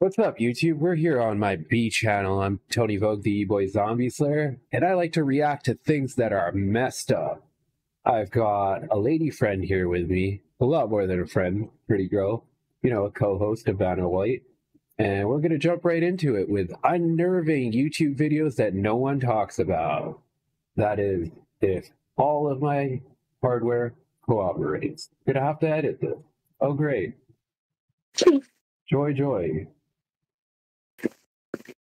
What's up, YouTube? We're here on my B channel. I'm Tony Vogue, the E-Boy Zombie Slayer, and I like to react to things that are messed up. I've got a lady friend here with me, a lot more than a friend, pretty girl, you know, a co-host of Vanna White, and we're going to jump right into it with unnerving YouTube videos that no one talks about. That is, if all of my hardware cooperates. Gonna have to edit this. Oh, great. Joy, joy.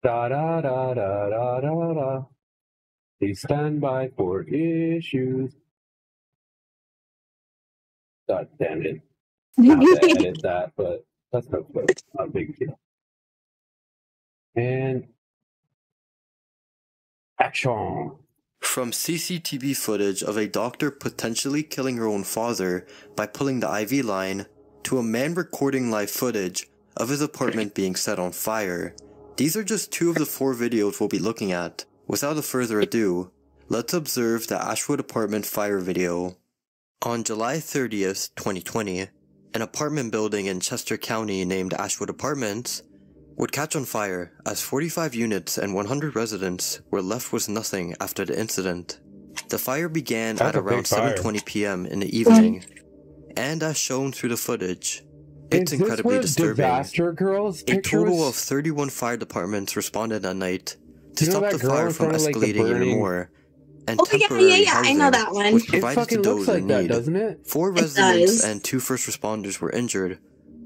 Da da da da da da da. Please stand by for issues. God damn it. I have to edit that, but that's not a big deal. And action. From CCTV footage of a doctor potentially killing her own father by pulling the IV line, to a man recording live footage of his apartment being set on fire. These are just two of the 4 videos we'll be looking at. Without further ado, let's observe the Ashwood apartment fire video. On July 30th, 2020, an apartment building in Chester County named Ashwood Apartments would catch on fire as 45 units and 100 residents were left with nothing after the incident. The fire began at around 7:20 p.m. in the evening, and as shown through the footage, it's incredibly disturbing. A total of 31 fire departments responded that night to stop the fire from escalating even more, and temporary housing was provided to those in need. 4 residents and 2 first responders were injured.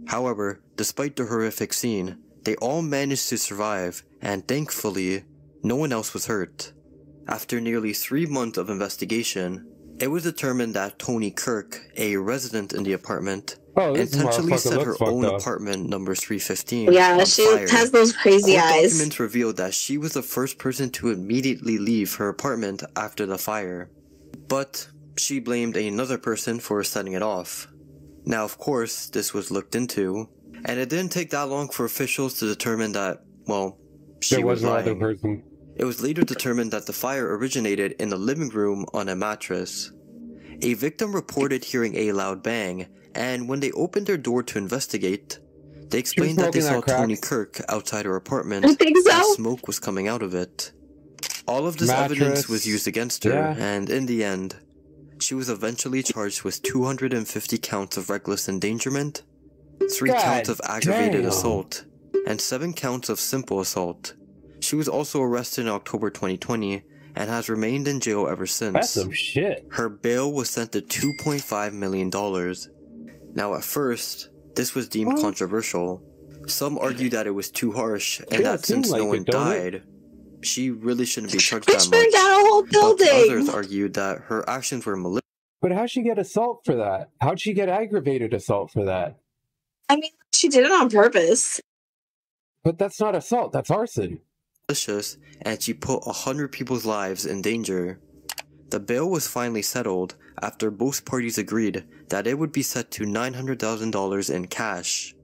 However, despite the horrific scene, they all managed to survive, and thankfully, no one else was hurt. After nearly 3 months of investigation, it was determined that Toni Kirk, a resident in the apartment, intentionally set her own apartment number 315 on she fire. has those crazy eyes. Documents revealed that she was the first person to immediately leave her apartment after the fire, but she blamed another person for setting it off. Now, of course, this was looked into, and it didn't take that long for officials to determine that, well, she was lying. It was later determined that the fire originated in the living room on a mattress. A victim reported hearing a loud bang, and when they opened their door to investigate, they explained that they saw Toni Kirk outside her apartment and smoke was coming out of it. All of this evidence was used against her, and in the end, she was eventually charged with 250 counts of reckless endangerment, 3 counts of aggravated assault, and 7 counts of simple assault. She was also arrested in October 2020 and has remained in jail ever since. That's some shit. Her bail was set to $2.5 million. Now at first, this was deemed controversial. Some argued that it was too harsh and that since no one died, she really shouldn't be charged that much. Down a whole building. But others argued that her actions were malicious. But how'd she get assault for that? How'd she get aggravated assault for that? I mean, she did it on purpose. But that's not assault, that's arson. And she put 100 people's lives in danger. The bail was finally settled after both parties agreed that it would be set to $900,000 in cash.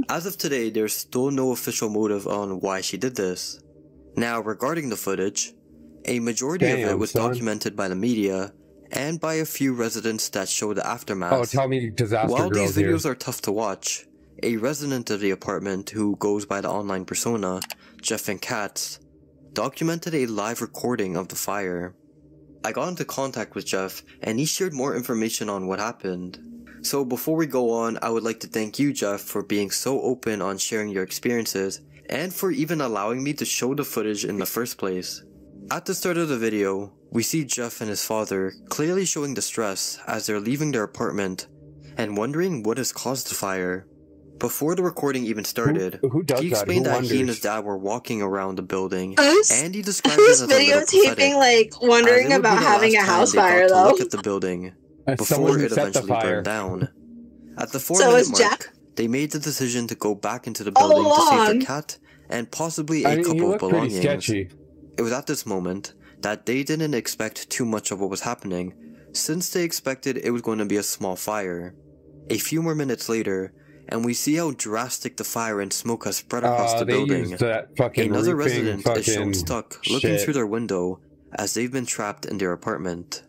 As of today, there's still no official motive on why she did this. Now, regarding the footage, a majority of it was documented by the media and by a few residents that show the aftermath. Oh, tell me disaster While these girls videos here. are tough to watch, a resident of the apartment who goes by the online persona Jeff and Katz documented a live recording of the fire. I got into contact with Jeff and he shared more information on what happened. So before we go on, I would like to thank you, Jeff, for being so open on sharing your experiences and for even allowing me to show the footage in the first place. At the start of the video, we see Jeff and his father clearly showing distress as they're leaving their apartment and wondering what has caused the fire. Before the recording even started, he explained that he and his dad were walking around the building, and he described it as a little pathetic, like wondering about having a house fire though. Look at the building before it eventually burned down. At the 4-minute mark, they made the decision to go back into the building to save their cat and possibly a couple of belongings. It was at this moment that they didn't expect too much of what was happening, since they expected it was going to be a small fire. A few more minutes later, and we see how drastic the fire and smoke has spread across the building. Another resident is shown stuck, looking through their window, as they've been trapped in their apartment.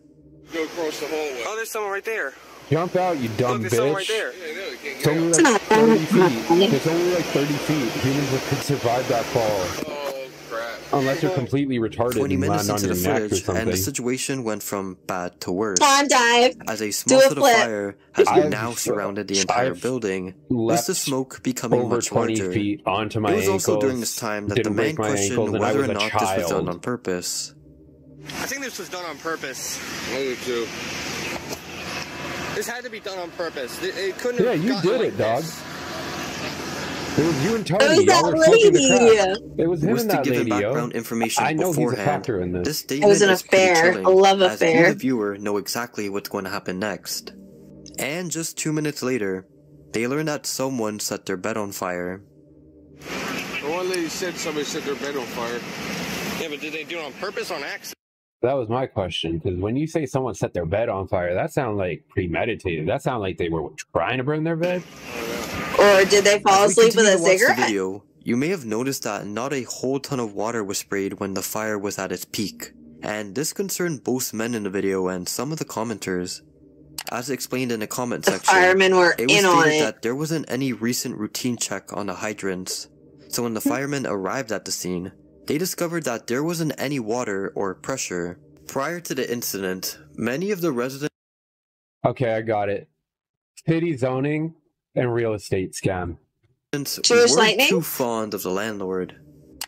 Go across the hallway. Oh, there's someone right there. Jump out, you dumb Look, bitch. right there. It's only like 30 feet. It's only like 30 feet. Humans could survive that fall. Oh, crap. Unless you're completely retarded 20 and minutes land on into your the neck or footage, something. and the situation went from bad to worse. Come on, dive. As a small Do a set of flip. fire has I've- now surrounded the entire I've building, with the smoke becoming over much 20 larger. feet onto my It was ankles. also during this time that the Didn't man break my questioned ankles, and I whether was or a not this was done child. on purpose. I think this was done on purpose. I do too. This had to be done on purpose. It couldn't have Yeah, you gotten did like it, dog. this. It was you and Tony. It was Y'all that were smoking the lady. crack. It was him Was and to that give lady, background yo. information I know he's a beforehand, factor in this. this statement was an is pretty affair, chilling, a love as you, affair. the viewer, know exactly what's going to happen next. And just 2 minutes later, they learn that someone set their bed on fire. The one lady said somebody set their bed on fire. Yeah, but did they do it on purpose or on accident? That was my question, because when you say someone set their bed on fire, that sounds like premeditated. That sounds like they were trying to burn their bed. Or did they fall As we asleep with continue a to watch the cigarette? video, you may have noticed that not a whole ton of water was sprayed when the fire was at its peak, and this concerned both men in the video and some of the commenters. As explained in the comment The section, firemen were it was in on stated it. that there wasn't any recent routine check on the hydrants, so when the firemen arrived at the scene, they discovered that there wasn't any water or pressure. Prior to the incident, many of the residents Okay, I got it. City zoning and real estate scam. Jewish weren't lightning? too fond of the landlord.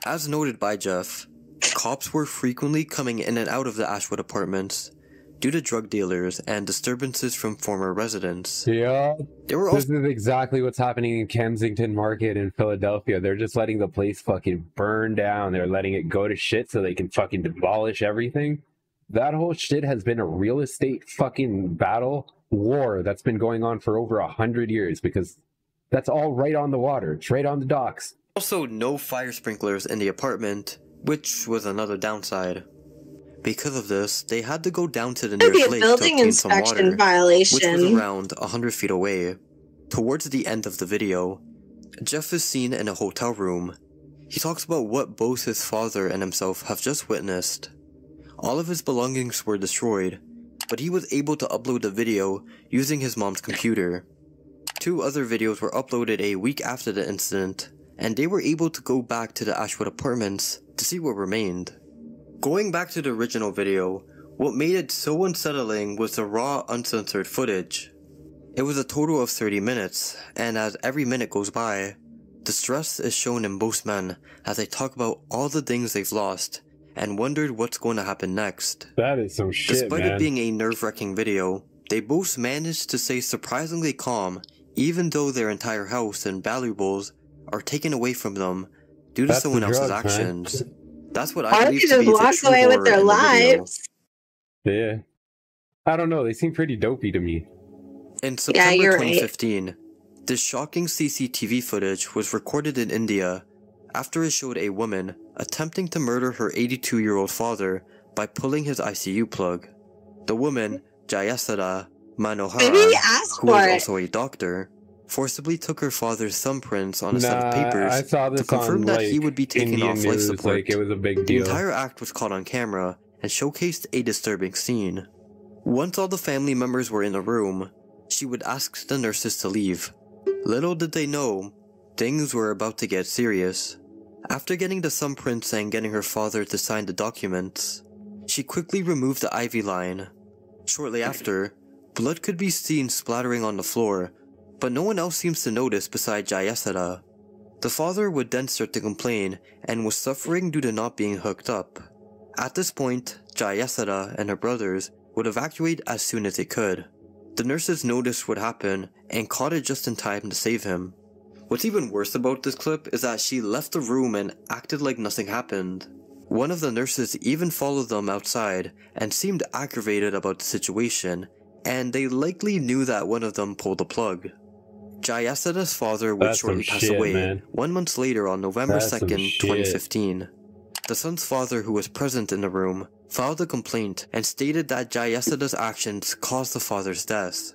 As noted by Jeff, cops were frequently coming in and out of the Ashwood apartments due to drug dealers and disturbances from former residents. Yeah, There were this also is exactly what's happening in Kensington Market in Philadelphia. They're just letting the place fucking burn down. They're letting it go to shit so they can fucking demolish everything. That whole shit has been a real estate fucking battle war that's been going on for over 100 years because that's all right on the water. It's right on the docks. no fire sprinklers in the apartment, which was another downside. Because of this, they had to go down to the Could be nearest a lake to building obtain some inspection water, which was violation. around 100 feet away. Towards the end of the video, Jeff is seen in a hotel room. He talks about what both his father and himself have just witnessed. All of his belongings were destroyed, but he was able to upload the video using his mom's computer. 2 other videos were uploaded a week after the incident, and they were able to go back to the Ashwood apartments to see what remained. Going back to the original video, what made it so unsettling was the raw, uncensored footage. It was a total of 30 minutes, and as every minute goes by, the stress is shown in both men as they talk about all the things they've lost and wondered what's going to happen next. That is some shit, Despite man. it being a nerve-wracking video, they both managed to stay surprisingly calm even though their entire house and valuables are taken away from them due to That's someone the else's drugs, man. actions. That's what Why I don't believe you to be just the walk true away with horror their in the video. lives? Yeah. I don't know. They seem pretty dopey to me. In September you're right. 2015, this shocking CCTV footage was recorded in India after it showed a woman attempting to murder her 82-year-old father by pulling his ICU plug. The woman, Jayasada Manohara, Maybe ask who for was it. also a doctor, forcibly took her father's thumbprints on a set of Nah, papers I saw this to confirm on, that like, he would be taken Indian off life news, support. like it was a big The deal. entire act was caught on camera and showcased a disturbing scene. Once all the family members were in the room, she would ask the nurses to leave. Little did they know, things were about to get serious. After getting the thumbprints and getting her father to sign the documents, she quickly removed the IV line. Shortly after, blood could be seen splattering on the floor, but no one else seems to notice beside Jayasada. The father would then start to complain and was suffering due to not being hooked up. At this point, Jayasada and her brothers would evacuate as soon as they could. The nurses noticed what happened and caught it just in time to save him. What's even worse about this clip is that she left the room and acted like nothing happened. One of the nurses even followed them outside and seemed aggravated about the situation, and they likely knew that one of them pulled the plug. Jayasada's father would That's shortly some pass shit, away man. 1 month later on November That's some 2nd, shit. 2015. The son's father, who was present in the room, filed a complaint and stated that Jayasada's actions caused the father's death.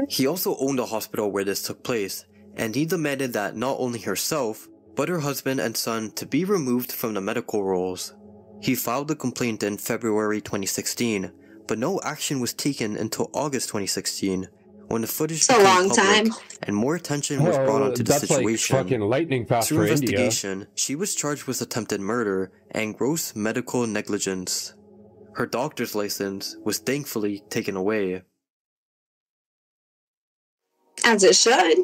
He also owned a hospital where this took place, and he demanded that not only herself, but her husband and son to be removed from the medical rolls. He filed the complaint in February 2016, but no action was taken until August 2016, when the footage It's a became long public time. and more attention was brought onto the That's situation. like fucking lightning fast Through for India. investigation, she was charged with attempted murder and gross medical negligence. Her doctor's license was thankfully taken away. As it should.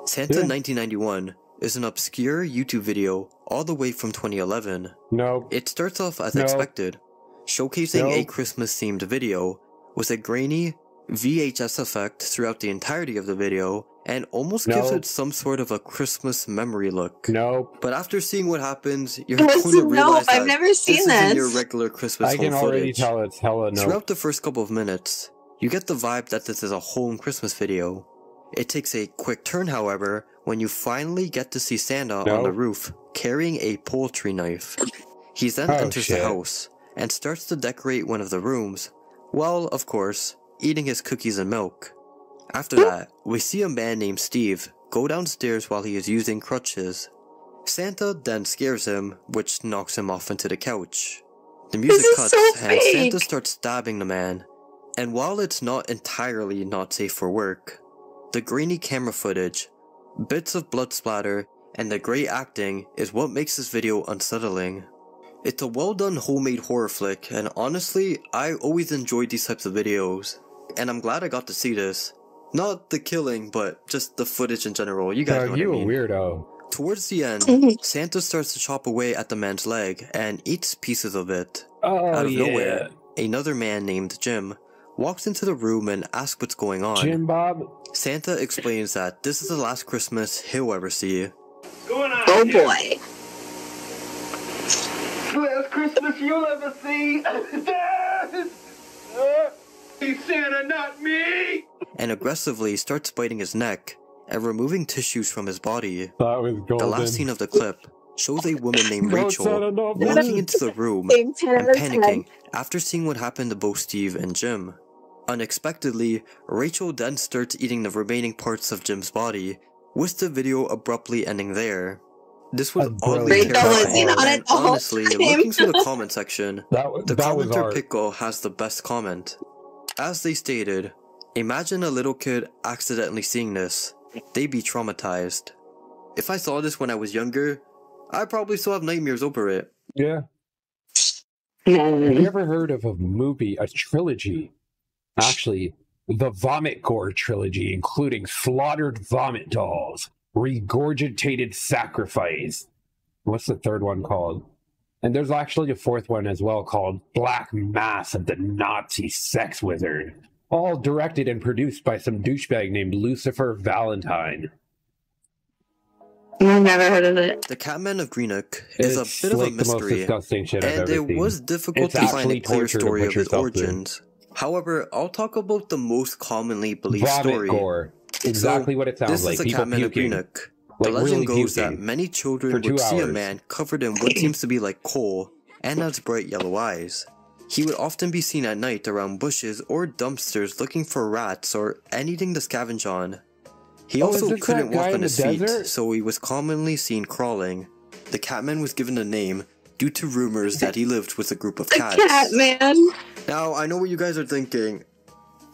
Santa Yeah. 1991 is an obscure YouTube video all the way from 2011. No. It starts off as No. expected, showcasing a No. Christmas-themed video with a grainy VHS effect throughout the entirety of the video, and almost gives No. it some sort of a Christmas memory look. Nope. But after seeing what happens, you're What's going to realize I've that never seen this isn't your this. regular Christmas I can home already footage. tell it's hella no. Throughout the first couple of minutes, you get the vibe that this is a home Christmas video. It takes a quick turn, however, when you finally get to see Santa on No. the roof carrying a poultry knife. He then Oh, enters shit. the house and starts to decorate one of the rooms, while, of course, eating his cookies and milk. After that, we see a man named Steve go downstairs while he is using crutches. Santa then scares him, which knocks him off into the couch. The music is cuts so and fake. Santa starts stabbing the man. And while it's not entirely not safe for work, the grainy camera footage, bits of blood splatter, and the great acting is what makes this video unsettling. It's a well done homemade horror flick, and honestly, I always enjoyed these types of videos. And I'm glad I got to see this. Not the killing, but just the footage in general. You guys know what I You a mean. weirdo. Towards the end, Santa starts to chop away at the man's leg and eats pieces of it. Oh, Out of yeah. nowhere, another man named Jim walks into the room and asks what's going on. Jim Bob? Santa explains that this is the last Christmas he'll ever see. Oh boy. Last Christmas you'll ever see. He's Santa, not me. And aggressively starts biting his neck and removing tissues from his body. That was golden. The last scene of the clip shows a woman named No, Rachel Santa, no, walking into the room Same and Santa's panicking head. after seeing what happened to both Steve and Jim. Unexpectedly, Rachel then starts eating the remaining parts of Jim's body, with the video abruptly ending there. This was That's oddly brilliant. Rachel was terrifying, in on it and the whole honestly, time. looking through the comment section, That the was commenter art. Pickle has the best comment. As they stated, imagine a little kid accidentally seeing this. They'd be traumatized. If I saw this when I was younger, I'd probably still have nightmares over it. Yeah. Have you ever heard of a movie, a trilogy? Actually, the Vomit Gore trilogy, including Slaughtered Vomit Dolls, Regurgitated Sacrifice. What's the third one called? And there's actually a fourth one as well called Black Mass of the Nazi Sex Wizard. All directed and produced by some douchebag named Lucifer Valentine. I've never heard of it. The Catman of Greenock is It's a bit of a like the most mystery, disgusting shit I've and ever it seen. was difficult It's to find a actually clear torture to story put of his yourself through. origins. However, I'll talk about the most commonly believed Vomit story. Gore. Exactly what it sounds This like. is the People Catman of puking. Greenock. The Like, legend really goes that puking. many children For 2 would see a hours. man covered in what seems to be like coal and has bright yellow eyes. He would often be seen at night around bushes or dumpsters looking for rats or anything to scavenge on. He Oh, is also this couldn't that guy walk in on his the feet, desert? so he was commonly seen crawling. The Catman was given a name due to rumors that he lived with a group of The cats. cat man. Now, I know what you guys are thinking.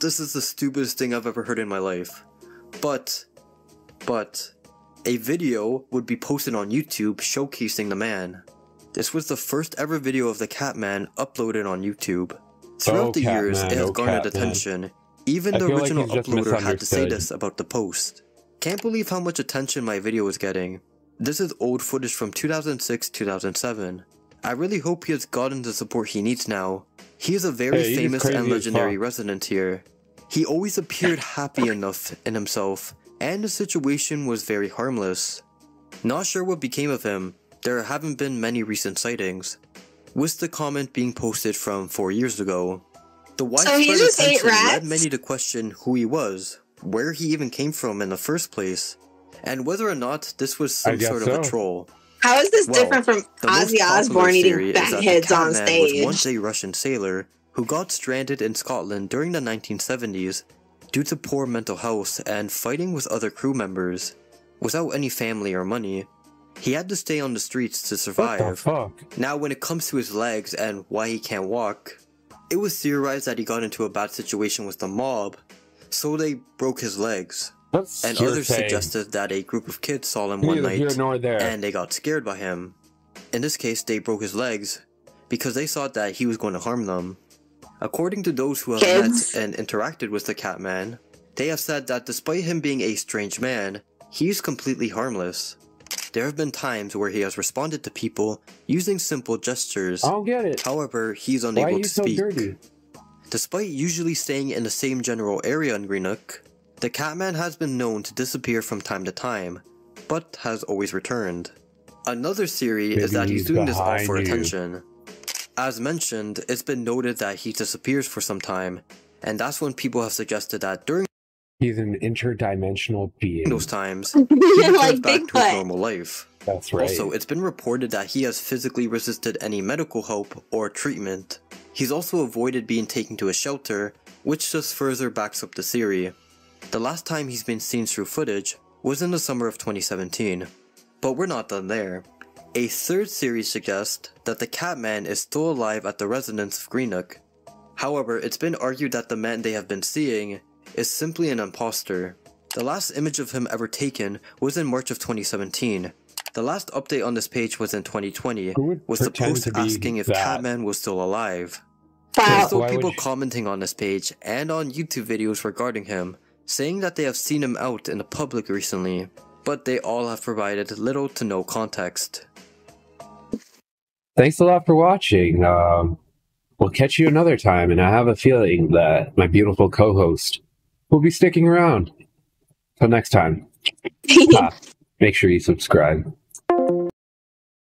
This is the stupidest thing I've ever heard in my life. But, a video would be posted on YouTube showcasing the man. This was the first ever video of the Catman uploaded on YouTube. Throughout Oh, the years, Catman, it has oh, garnered Catman. attention. Even I the feel like original he's just uploader had to say misunderstood. this about the post. Can't believe how much attention my video is getting. This is old footage from 2006-2007. I really hope he has gotten the support he needs now. He is a very Hey, he's famous crazy and as legendary fuck. resident here. He always appeared happy enough in himself, and the situation was very harmless. Not sure what became of him. There haven't been many recent sightings, with the comment being posted from 4 years ago. The widespread just ate attention led rats? many to question who he was, where he even came from in the first place, and whether or not this was I some guess sort of a so. troll. How is this Well, different from The most Ozzy popular Osbourne theory eating is that fat the heads on Catman was stage? once a Russian sailor who got stranded in Scotland during the 1970s due to poor mental health and fighting with other crew members. Without any family or money, he had to stay on the streets to What the survive. fuck? Now, when it comes to his legs and why he can't walk, it was theorized that he got into a bad situation with the mob, so they broke his legs. That's And your others thing. suggested that a group of kids saw him one Neither night here nor there. and they got scared by him. In this case, they broke his legs because they thought that he was going to harm them. According to those who have Kids. met and interacted with the Catman, they have said that despite him being a strange man, he's completely harmless. There have been times where he has responded to people using simple gestures. I don't get it. However, he's Why are unable you to so speak. dirty? Despite usually staying in the same general area in Greenock, the Catman has been known to disappear from time to time, but has always returned. Another theory is that he's doing this all for behind you. attention. As mentioned, it's been noted that he disappears for some time, and that's when people have suggested that during He's an interdimensional being. those times, he returns Like back to his Bigfoot. normal life. That's right. Also, it's been reported that he has physically resisted any medical help or treatment. He's also avoided being taken to a shelter, which just further backs up the theory. The last time he's been seen through footage was in the summer of 2017. But we're not done there. A third theory suggests that the Catman is still alive at the residence of Greenock. However, it's been argued that the man they have been seeing is simply an imposter. The last image of him ever taken was in March of 2017. The last update on this page was in 2020, Who would with the pretend post to be asking if that? Catman was still alive. There's Wow. still Why would people you- commenting on this page and on YouTube videos regarding him, saying that they have seen him out in the public recently, but they all have provided little to no context. Thanks a lot for watching. We'll catch you another time, and I have a feeling that my beautiful co-host will be sticking around. Till next time, make sure you subscribe.